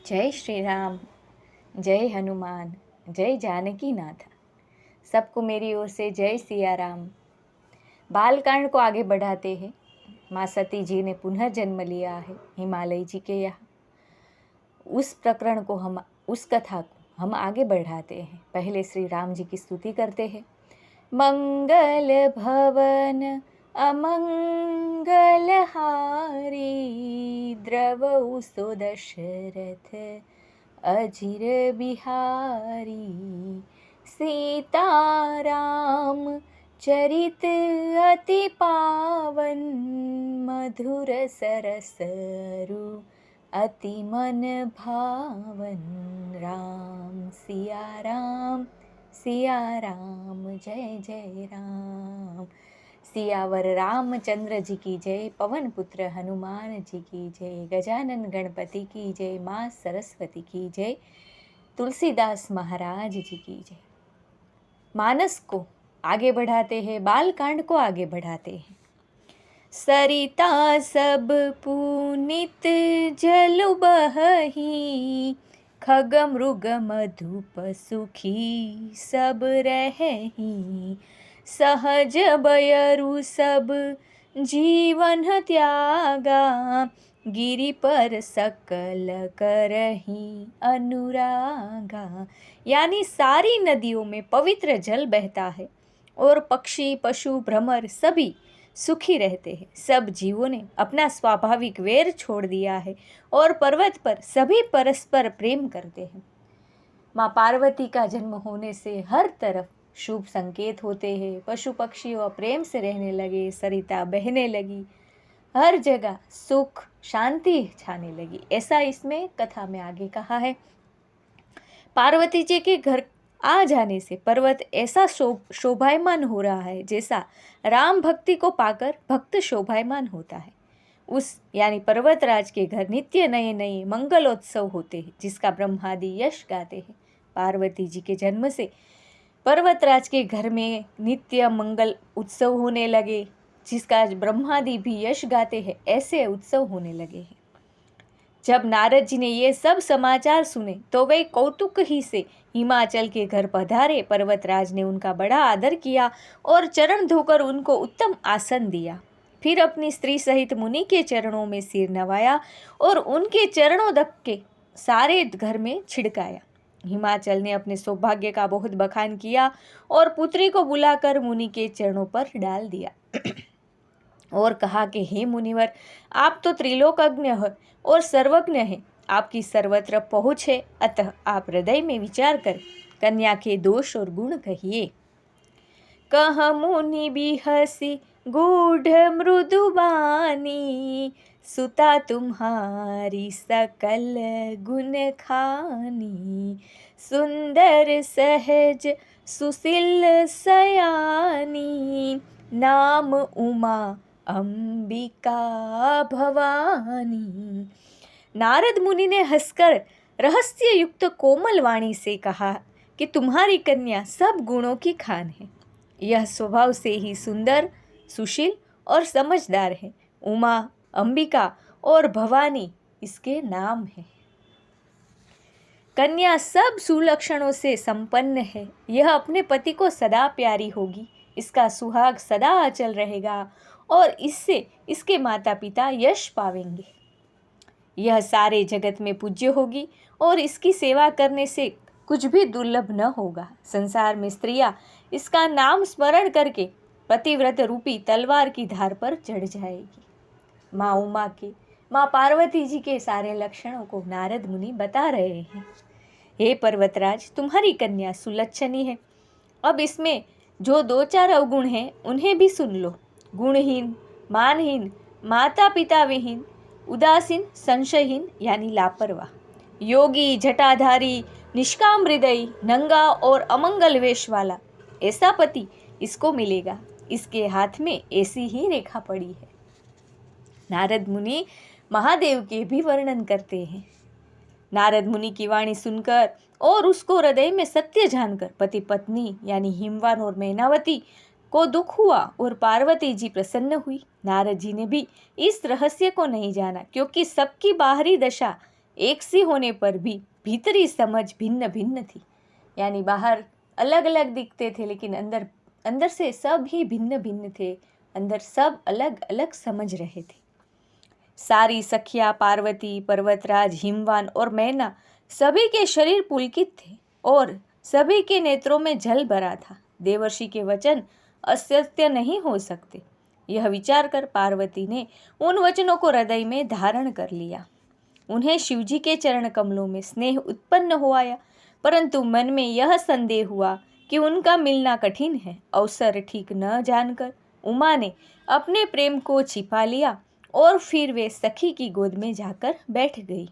जय श्री राम, जय हनुमान, जय जानकी नाथ। सबको मेरी ओर से जय सिया राम। बालकांड को आगे बढ़ाते हैं। माँ सती जी ने पुनः जन्म लिया है हिमालय जी के यहाँ। उस प्रकरण को उस कथा को हम आगे बढ़ाते हैं। पहले श्री राम जी की स्तुति करते हैं। मंगल भवन अमंगल हारी, द्रवउ सो दशरथ अजिर बिहारी। सीताराम चरित अति पावन, मधुर सरसरु अति मन भावन। राम सिया राम जय जय राम। सियावर रामचंद्र जी की जय, पवन पुत्र हनुमान जी की जय, गजानन गणपति की जय, माँ सरस्वती की जय, तुलसीदास महाराज जी की जय। मानस को आगे बढ़ाते हैं, बालकांड को आगे बढ़ाते हैं। सरिता सब पुनीत जलु बहहि, खग मृग मधुप सुखी सब रहहि। सहज बयरु सब जीवन त्यागा, गिरि पर सकल करहि अनुरागा। यानी सारी नदियों में पवित्र जल बहता है और पक्षी पशु भ्रमर सभी सुखी रहते हैं। सब जीवों ने अपना स्वाभाविक वैर छोड़ दिया है और पर्वत पर सभी परस्पर प्रेम करते हैं। माँ पार्वती का जन्म होने से हर तरफ शुभ संकेत होते हैं। पशु पक्षियों प्रेम से रहने लगे, सरिता बहने लगी, हर जगह सुख शांति छाने लगी। ऐसा इसमें कथा में आगे कहा है। पार्वती जी के घर आ जाने से पर्वत ऐसा शोभायमान हो रहा है जैसा राम भक्ति को पाकर भक्त शोभायमान होता है। उस यानी पर्वतराज के घर नित्य नए नए मंगलोत्सव होते हैं, जिसका ब्रह्मादि यश गाते हैं। पार्वती जी के जन्म से पर्वतराज के घर में नित्य मंगल उत्सव होने लगे, जिसका ब्रह्मादि भी यश गाते हैं। ऐसे उत्सव होने लगे हैं। जब नारद जी ने ये सब समाचार सुने तो वे कौतुक ही से हिमाचल के घर पधारे। पर्वतराज ने उनका बड़ा आदर किया और चरण धोकर उनको उत्तम आसन दिया। फिर अपनी स्त्री सहित मुनि के चरणों में सिर नवाया और उनके चरणों तक के सारे घर में छिड़काया। हिमाचल ने अपने सौभाग्य का बहुत बखान किया और पुत्री को बुलाकर मुनि के चरणों पर डाल दिया और कहा कि हे मुनिवर, आप तो त्रिलोकज्ञ हैं और सर्वज्ञ हैं, आपकी सर्वत्र पहुँच है, अतः आप हृदय में विचार कर कन्या के दोष और गुण कहिए। कह मुनि बिहसी गूढ़ मृदुबानी, सुता तुम्हारी सकल गुण खानी। सुंदर सहज सुशील सयानी, नाम उमा अंबिका भवानी। नारद मुनि ने हंसकर रहस्य युक्त कोमल वाणी से कहा कि तुम्हारी कन्या सब गुणों की खान है। यह स्वभाव से ही सुंदर, सुशील और समझदार है। उमा, अंबिका और भवानी इसके नाम है। कन्या सब सुलक्षणों से संपन्न है। यह अपने पति को सदा प्यारी होगी, इसका सुहाग सदा अचल रहेगा और इससे इसके माता पिता यश पावेंगे। यह सारे जगत में पूज्य होगी और इसकी सेवा करने से कुछ भी दुर्लभ न होगा। संसार में स्त्रियां इसका नाम स्मरण करके पतिव्रत रूपी तलवार की धार पर चढ़ जाएगी। माँ उमा के, माँ पार्वती जी के सारे लक्षणों को नारद मुनि बता रहे हैं। हे पर्वतराज, तुम्हारी कन्या सुलक्षणी है। अब इसमें जो दो चार अवगुण हैं उन्हें भी सुन लो। गुणहीन, मानहीन, माता पिता विहीन, उदासीन, संशयहीन यानी लापरवाह, योगी, जटाधारी, निष्काम हृदय, नंगा और अमंगल वेश वाला, ऐसा पति इसको मिलेगा। इसके हाथ में ऐसी ही रेखा पड़ी है। नारद मुनि महादेव के भी वर्णन करते हैं। नारद मुनि की वाणी सुनकर और उसको हृदय में सत्य जानकर पति पत्नी यानी हिमवान और मैनावती को दुख हुआ और पार्वती जी प्रसन्न हुई। नारद जी ने भी इस रहस्य को नहीं जाना, क्योंकि सबकी बाहरी दशा एक सी होने पर भी भीतरी समझ भिन्न भिन्न थी। यानी बाहर अलग अलग दिखते थे, लेकिन अंदर अंदर से सब ही भिन्न भिन्न थे। अंदर सब अलग अलग समझ रहे थे। सारी सखिया, पार्वती, पर्वतराज, हिमवान और मैना, सभी के शरीर पुलकित थे और सभी के नेत्रों में जल भरा था। देवर्षि के वचन असत्य नहीं हो सकते, यह विचार कर पार्वती ने उन वचनों को हृदय में धारण कर लिया। उन्हें शिवजी के चरण कमलों में स्नेह उत्पन्न हो आया, परंतु मन में यह संदेह हुआ कि उनका मिलना कठिन है। अवसर ठीक न जानकर उमा ने अपने प्रेम को छिपा लिया और फिर वे सखी की गोद में जाकर बैठ गई।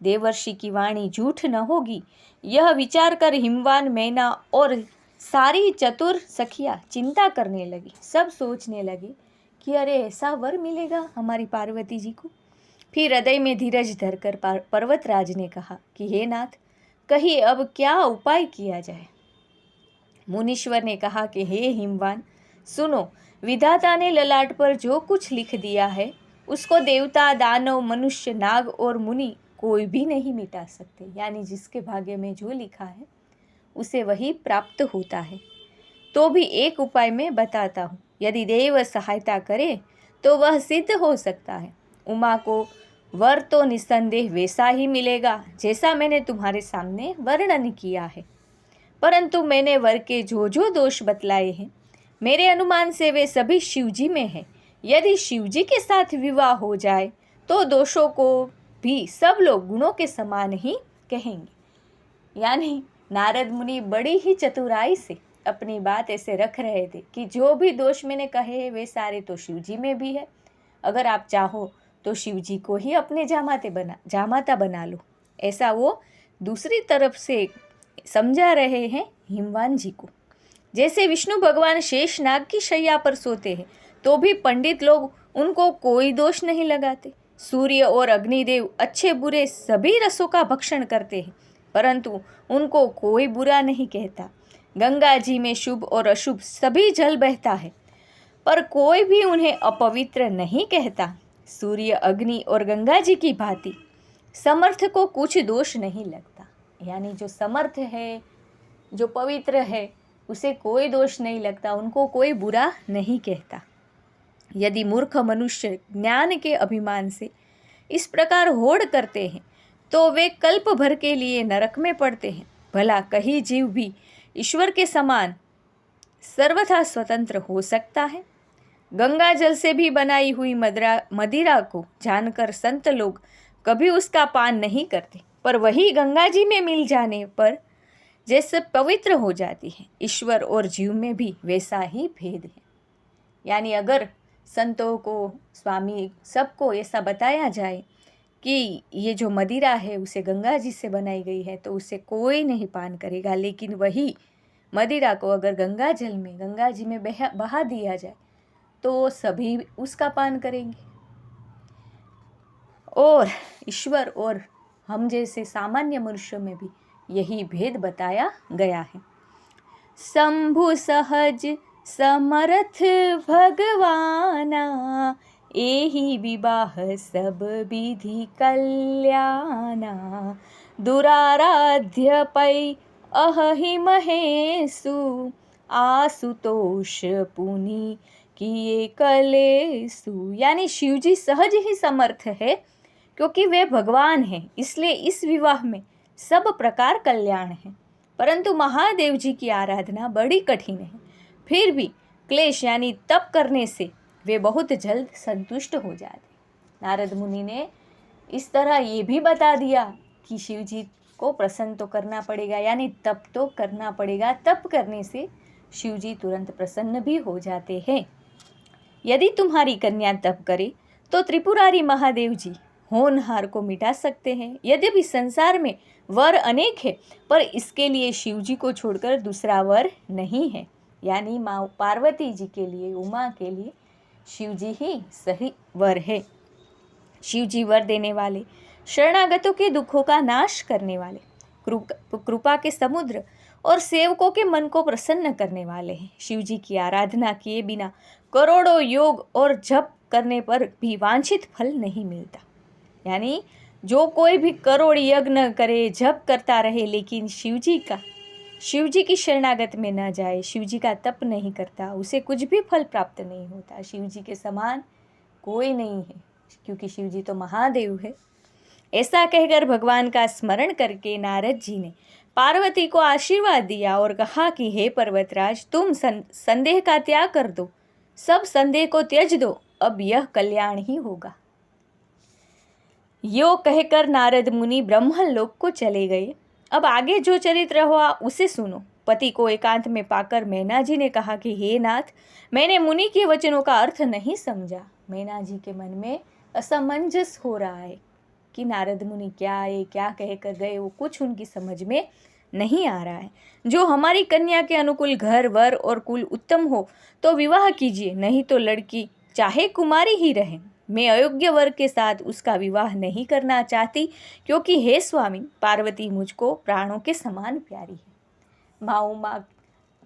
देवर्षि की वाणी झूठ न होगी, यह विचार कर हिमवान, मैना और सारी चतुर सखियां चिंता करने लगी। सब सोचने लगे कि अरे ऐसा वर मिलेगा हमारी पार्वती जी को। फिर हृदय में धीरज धरकर पर्वतराज ने कहा कि हे नाथ, कहिए अब क्या उपाय किया जाए। मुनीश्वर ने कहा कि हे हिमवान, सुनो, विधाता ने ललाट पर जो कुछ लिख दिया है उसको देवता, दानव, मनुष्य, नाग और मुनि कोई भी नहीं मिटा सकते। यानी जिसके भाग्य में जो लिखा है उसे वही प्राप्त होता है। तो भी एक उपाय मैं बताता हूँ, यदि देव सहायता करे तो वह सिद्ध हो सकता है। उमा को वर तो निस्संदेह वैसा ही मिलेगा जैसा मैंने तुम्हारे सामने वर्णन किया है, परंतु मैंने वर के जो जो दोष बतलाए हैं, मेरे अनुमान से वे सभी शिवजी में हैं। यदि शिवजी के साथ विवाह हो जाए तो दोषों को भी सब लोग गुणों के समान ही कहेंगे। यानी नारद मुनि बड़ी ही चतुराई से अपनी बात ऐसे रख रहे थे कि जो भी दोष मैंने कहे हैं वे सारे तो शिवजी में भी है। अगर आप चाहो तो शिवजी को ही अपने जामाता बना लो, ऐसा वो दूसरी तरफ से समझा रहे हैं हिमवान जी को। जैसे विष्णु भगवान शेषनाग की शैया पर सोते हैं तो भी पंडित लोग उनको कोई दोष नहीं लगाते। सूर्य और अग्निदेव अच्छे बुरे सभी रसों का भक्षण करते हैं, परंतु उनको कोई बुरा नहीं कहता। गंगा जी में शुभ और अशुभ सभी जल बहता है, पर कोई भी उन्हें अपवित्र नहीं कहता। सूर्य, अग्नि और गंगा जी की भांति समर्थ को कुछ दोष नहीं लगता। यानी जो समर्थ है, जो पवित्र है, उसे कोई दोष नहीं लगता, उनको कोई बुरा नहीं कहता। यदि मूर्ख मनुष्य ज्ञान के अभिमान से इस प्रकार होड़ करते हैं तो वे कल्प भर के लिए नरक में पड़ते हैं। भला कहीं जीव भी ईश्वर के समान सर्वथा स्वतंत्र हो सकता है? गंगा जल से भी बनाई हुई मदिरा को जानकर संत लोग कभी उसका पान नहीं करते, पर वही गंगा जी में मिल जाने पर जैसे पवित्र हो जाती है। ईश्वर और जीव में भी वैसा ही भेद है। यानी अगर संतों को, स्वामी सबको ऐसा बताया जाए कि ये जो मदिरा है उसे गंगा जी से बनाई गई है तो उसे कोई नहीं पान करेगा, लेकिन वही मदिरा को अगर गंगा जी में बहा दिया जाए तो सभी उसका पान करेंगे। और ईश्वर और हम जैसे सामान्य मनुष्यों में भी यही भेद बताया गया है। शंभु सहज समर्थ भगवाना, एहि विवाह सब विधि कल्याणा। दुराराध्य पै अहि महेशु, आशुतोष पुनि किए कलेसु। यानी शिवजी सहज ही समर्थ है, क्योंकि वे भगवान हैं, इसलिए इस विवाह में सब प्रकार कल्याण है। परंतु महादेव जी की आराधना बड़ी कठिन है, फिर भी क्लेश यानी तप करने से वे बहुत जल्द संतुष्ट हो जाते। नारद मुनि ने इस तरह ये भी बता दिया कि शिव जी को प्रसन्न तो करना पड़ेगा, यानी तप तो करना पड़ेगा। तप करने से शिव जी तुरंत प्रसन्न भी हो जाते हैं। यदि तुम्हारी कन्या तप करे तो त्रिपुरारी महादेव जी होनहार को मिटा सकते हैं। यद्यपि संसार में वर अनेक है, पर इसके लिए शिव जी को छोड़कर दूसरा वर नहीं है। यानी माँ पार्वती जी के लिए, उमा के लिए शिव जी ही सही वर है। शिव जी वर देने वाले, शरणागतों के दुखों का नाश करने वाले, कृपा के समुद्र और सेवकों के मन को प्रसन्न करने वाले हैं। शिव जी की आराधना किए बिना करोड़ों योग और जप करने पर भी वांछित फल नहीं मिलता। यानी जो कोई भी करोड़ यज्ञ करे, जप करता रहे, लेकिन शिव जी की शरणागत में न जाए, शिव जी का तप नहीं करता, उसे कुछ भी फल प्राप्त नहीं होता। शिव जी के समान कोई नहीं है, क्योंकि शिव जी तो महादेव है। ऐसा कहकर भगवान का स्मरण करके नारद जी ने पार्वती को आशीर्वाद दिया और कहा कि हे पर्वतराज, तुम संदेह का त्याग कर दो, सब संदेह को त्यज दो, अब यह कल्याण ही होगा। यो कहकर नारद मुनि ब्रह्मलोक को चले गए। अब आगे जो चरित्र हुआ उसे सुनो। पति को एकांत में पाकर मैना जी ने कहा कि हे नाथ, मैंने मुनि के वचनों का अर्थ नहीं समझा। मैना जी के मन में असमंजस हो रहा है कि नारद मुनि क्या कह कर गए, वो कुछ उनकी समझ में नहीं आ रहा है। जो हमारी कन्या के अनुकूल घर वर और कुल उत्तम हो तो विवाह कीजिए, नहीं तो लड़की चाहे कुमारी ही रहे। मैं अयोग्य वर के साथ उसका विवाह नहीं करना चाहती, क्योंकि हे स्वामी, पार्वती मुझको प्राणों के समान प्यारी है। माँ उमा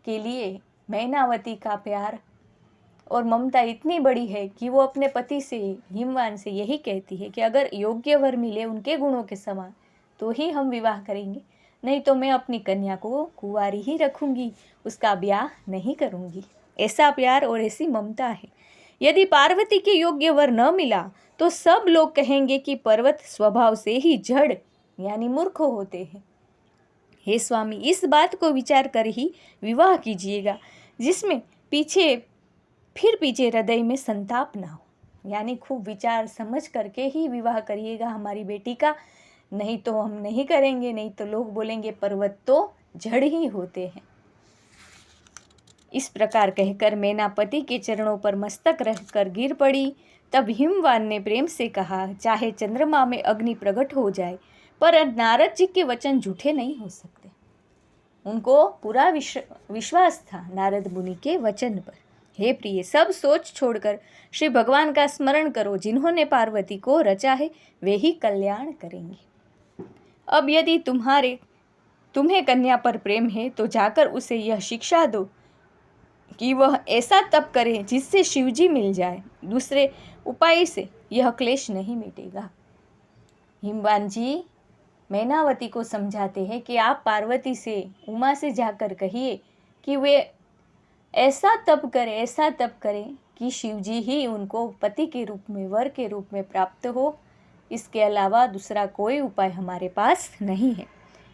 के लिए मैनावती का प्यार और ममता इतनी बड़ी है कि वो अपने पति से, हिमवान से यही कहती है कि अगर योग्य वर मिले उनके गुणों के समान तो ही हम विवाह करेंगे, नहीं तो मैं अपनी कन्या को कुंवारी ही रखूंगी, उसका ब्याह नहीं करूंगी। ऐसा प्यार और ऐसी ममता है। यदि पार्वती के योग्य वर न मिला तो सब लोग कहेंगे कि पर्वत स्वभाव से ही जड़ यानी मूर्ख होते हैं। हे स्वामी, इस बात को विचार कर ही विवाह कीजिएगा, जिसमें पीछे हृदय में संताप ना हो। यानी खूब विचार समझ करके ही विवाह करिएगा हमारी बेटी का, नहीं तो हम नहीं करेंगे, नहीं तो लोग बोलेंगे पर्वत तो जड़ ही होते हैं। इस प्रकार कहकर मैना पति के चरणों पर मस्तक रखकर गिर पड़ी। तब हिमवान ने प्रेम से कहा, चाहे चंद्रमा में अग्नि प्रकट हो जाए, पर नारद जी के वचन झूठे नहीं हो सकते। उनको पूरा विश्वास था नारद मुनि के वचन पर। हे प्रिय, सब सोच छोड़कर श्री भगवान का स्मरण करो, जिन्होंने पार्वती को रचा है वे ही कल्याण करेंगे। अब यदि तुम्हें कन्या पर प्रेम है तो जाकर उसे यह शिक्षा दो कि वह ऐसा तप करे जिससे शिवजी मिल जाए, दूसरे उपाय से यह क्लेश नहीं मिटेगा। हिमवान जी मैनावती को समझाते हैं कि आप पार्वती से, उमा से जाकर कहिए कि वे ऐसा तप करें कि शिवजी ही उनको पति के रूप में, वर के रूप में प्राप्त हो। इसके अलावा दूसरा कोई उपाय हमारे पास नहीं है।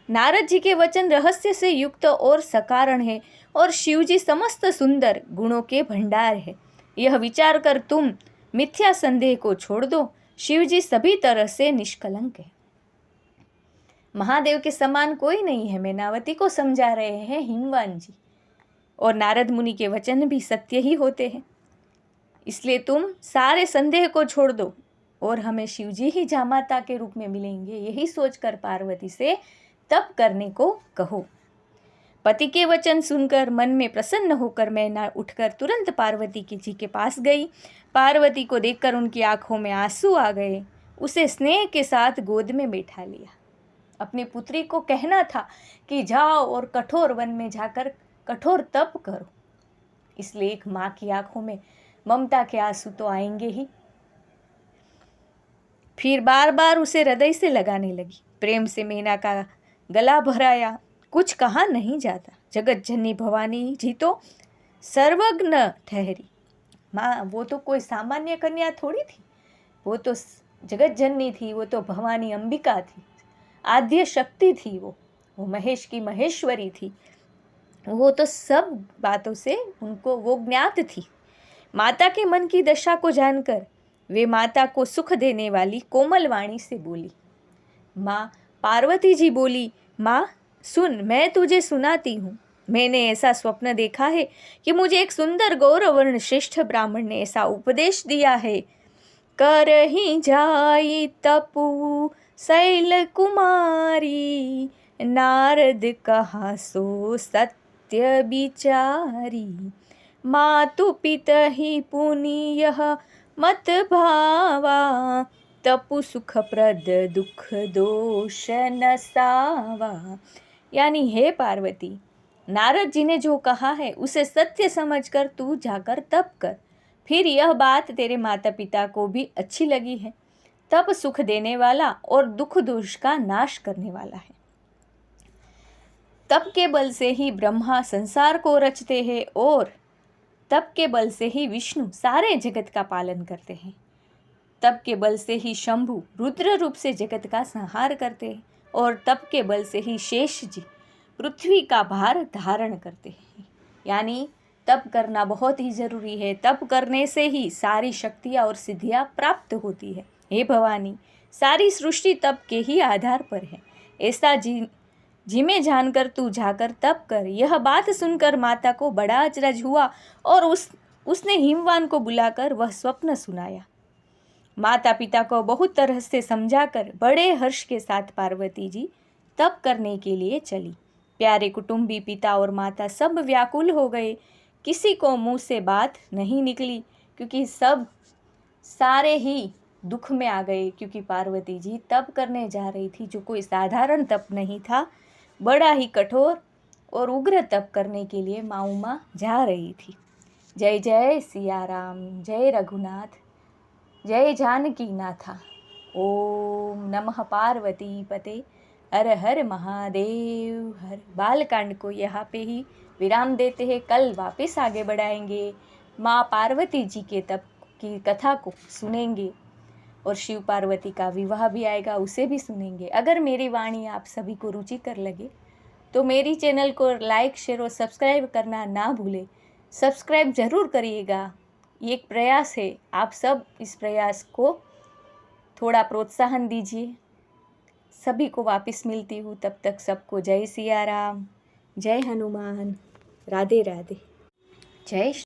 नारद जी के वचन रहस्य से युक्त और सकारण है, और शिवजी समस्त सुंदर गुणों के भंडार है। यह विचार कर तुम मिथ्या संदेह को छोड़ दो, शिवजी सभी तरह से निष्कलंक है। महादेव के समान कोई नहीं है, मैनावती को समझा रहे हैं हिमवान जी। और नारद मुनि के वचन भी सत्य ही होते हैं, इसलिए तुम सारे संदेह को छोड़ दो और हमें शिवजी ही जामाता के रूप में मिलेंगे, यही सोचकर पार्वती से तप करने को कहो। पति के वचन सुनकर मन में प्रसन्न होकर मैना उठकर तुरंत पार्वती जी के पास गई। पार्वती को देखकर उनकी आंखों में आंसू आ गए। उसे स्नेह के साथ गोद में बैठा लिया। अपनी पुत्री को कहना था कि जाओ और कठोर वन में जाकर कठोर तप करो, इसलिए एक माँ की आंखों में ममता के आंसू तो आएंगे ही। फिर बार बार उसे हृदय से लगाने लगी। प्रेम से मैना का गला भराया। कुछ कहा नहीं जाता। जगत जननी भवानी जी तो सर्वज्ञ ठहरी। माँ वो तो कोई सामान्य कन्या थोड़ी थी, वो तो जगत जननी थी, वो तो भवानी अंबिका थी, आद्य शक्ति थी, वो महेश की महेश्वरी थी। वो तो सब बातों से उनको वो ज्ञात थी। माता के मन की दशा को जानकर वे माता को सुख देने वाली कोमल वाणी से बोली। माँ पार्वती जी बोली, माँ सुन, मैं तुझे सुनाती हूँ। मैंने ऐसा स्वप्न देखा है कि मुझे एक सुंदर गौरवर्ण श्रेष्ठ ब्राह्मण ने ऐसा उपदेश दिया है, करहि जाई तपु शैल कुमारी, नारद कहा सो सत्य विचारी, मातु पितहि पुनि यह मत भावा, तपु सुखप्रद दुख दोष नसावा। यानी हे पार्वती, नारद जी ने जो कहा है उसे सत्य समझकर तू जाकर तप कर। फिर यह बात तेरे माता पिता को भी अच्छी लगी है, तप सुख देने वाला और दुख दोष का नाश करने वाला है। तप के बल से ही ब्रह्मा संसार को रचते हैं और तप के बल से ही विष्णु सारे जगत का पालन करते हैं। तप के बल से ही शंभु रुद्र रूप से जगत का संहार करते हैं और तप के बल से ही शेष जी पृथ्वी का भार धारण करते हैं। यानी तप करना बहुत ही जरूरी है। तप करने से ही सारी शक्तियाँ और सिद्धियाँ प्राप्त होती है। हे भवानी, सारी सृष्टि तप के ही आधार पर है। ऐसा जी में जानकर तू जाकर तप कर। यह बात सुनकर माता को बड़ा अचरज हुआ और उसने हिमवान को बुलाकर वह स्वप्न सुनाया। माता पिता को बहुत तरह से समझाकर बड़े हर्ष के साथ पार्वती जी तप करने के लिए चली। प्यारे कुटुंबी पिता और माता सब व्याकुल हो गए। किसी को मुंह से बात नहीं निकली क्योंकि सब सारे ही दुख में आ गए, क्योंकि पार्वती जी तप करने जा रही थी जो कोई साधारण तप नहीं था, बड़ा ही कठोर और उग्र तप करने के लिए माँ उमा जा रही थी। जय जय सिया राम, जय रघुनाथ, जय जानकी नाथा। ओम नमः पार्वती पते, हर हर महादेव हर। बालकांड को यहाँ पे ही विराम देते हैं। कल वापस आगे बढ़ाएंगे। माँ पार्वती जी के तप की कथा को सुनेंगे और शिव पार्वती का विवाह भी आएगा, उसे भी सुनेंगे। अगर मेरी वाणी आप सभी को रुचिकर लगे तो मेरी चैनल को लाइक शेयर और सब्सक्राइब करना ना भूलें। सब्सक्राइब ज़रूर करिएगा, ये एक प्रयास है। आप सब इस प्रयास को थोड़ा प्रोत्साहन दीजिए। सभी को वापस मिलती हूँ, तब तक सबको जय सिया राम, जय हनुमान, राधे राधे, जय